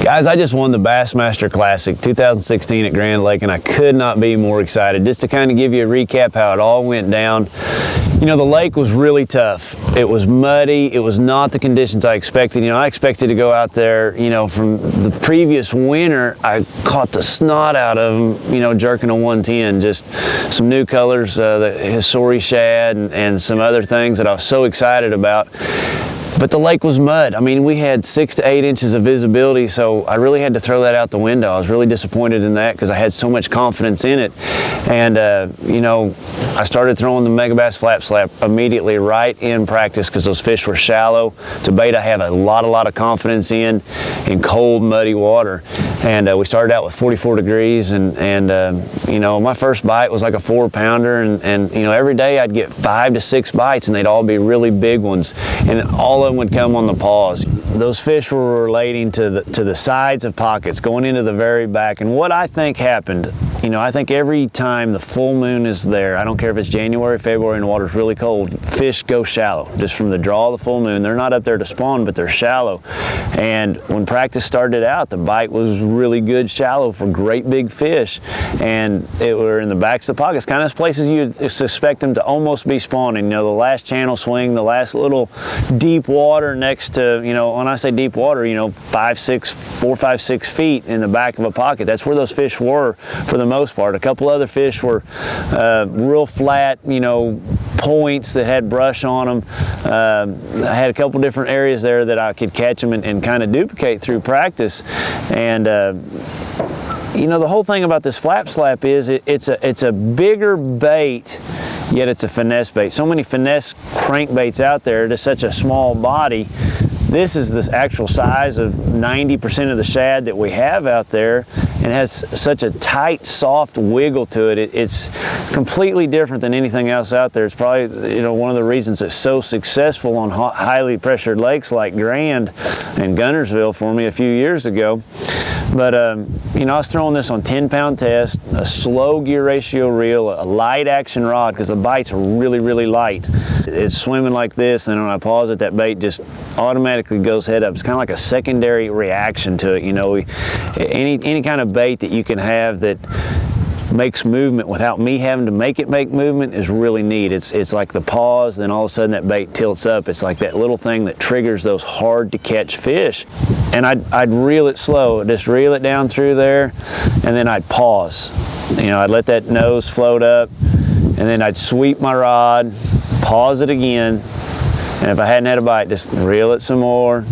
Guys, I just won the Bassmaster Classic 2016 at Grand Lake, and I could not be more excited. Just to kind of give you a recap how it all went down. You know, the lake was really tough. It was muddy. It was not the conditions I expected. You know, I expected to go out there, you know, from the previous winter, I caught the snot out of them, you know, jerking a 110. Just some new colors, the Hisori shad and some other things that I was so excited about. But the lake was mud. I mean, we had 6 to 8 inches of visibility, so I really had to throw that out the window. I was really disappointed in that because I had so much confidence in it. And, you know, I started throwing the Megabass flap slap immediately right in practice because those fish were shallow. It's a bait I have a lot of confidence in cold, muddy water. And we started out with 44 degrees, and you know, my first bite was like a 4-pounder, and you know, every day I'd get 5 to 6 bites, and they'd all be really big ones, and all of them would come on the paws. Those fish were relating to the sides of pockets, going into the very back. And what I think happened, you know, I think every time the full moon is there, I don't care if it's January, February, and the water's really cold, fish go shallow, just from the draw of the full moon. They're not up there to spawn, but they're shallow. And when practice started out, the bite was really good shallow for great big fish, and it were in the backs of the pockets, kind of places you'd suspect them to almost be spawning. You know, the last channel swing, the last little deep water next to, you know, when I say deep water, you know, 4, 5, 6 feet in the back of a pocket. That's where those fish were for the most part. A couple other fish were real flat, you know, points that had brush on them. I had a couple different areas there that I could catch them and kind of duplicate through practice. And you know, the whole thing about this flap slap is it's a bigger bait, yet it's a finesse bait. So many finesse crankbaits out there, to such a small body. This is the actual size of 90% of the shad that we have out there, and has such a tight, soft wiggle to it. It's completely different than anything else out there. It's probably, you know, one of the reasons it's so successful on highly pressured lakes like Grand and Guntersville for me a few years ago. But, you know, I was throwing this on 10-pound test, a slow gear ratio reel, a light action rod, because the bites are really light. It's swimming like this, and when I pause it, that bait just automatically goes head up. It's kind of like a secondary reaction to it. You know, any kind of bait that you can have that makes movement without me having to make it make movement is really neat. It's like the pause, then all of a sudden that bait tilts up. It's like that little thing that triggers those hard to catch fish. And I'd reel it slow, just reel it down through there, and then I'd pause. You know, I'd let that nose float up, and then I'd sweep my rod, pause it again, and if I hadn't had a bite, just reel it some more,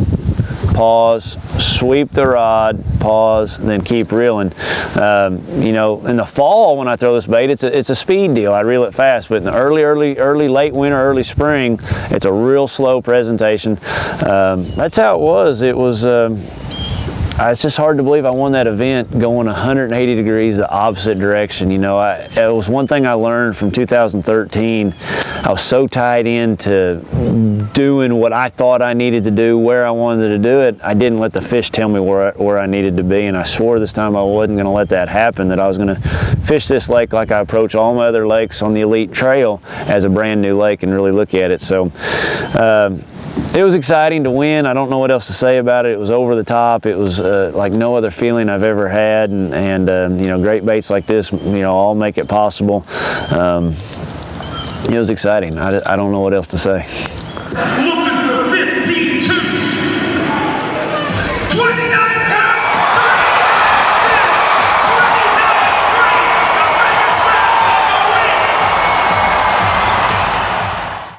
pause, sweep the rod, pause, then keep reeling. You know, in the fall when I throw this bait, it's a speed deal. I reel it fast, but in the early late winter, early spring, it's a real slow presentation. That's how it was. It was. It's just hard to believe I won that event going 180 degrees the opposite direction. You know, it was one thing I learned from 2013. I was so tied into doing what I thought I needed to do, where I wanted to do it. I didn't let the fish tell me where I needed to be, and I swore this time I wasn't going to let that happen, that I was going to fish this lake like I approach all my other lakes on the Elite Trail as a brand new lake and really look at it. So it was exciting to win. I don't know what else to say about it. It was over the top. It was like no other feeling I've ever had, and you know, great baits like this, you know, all make it possible. It was exciting. I don't know what else to say.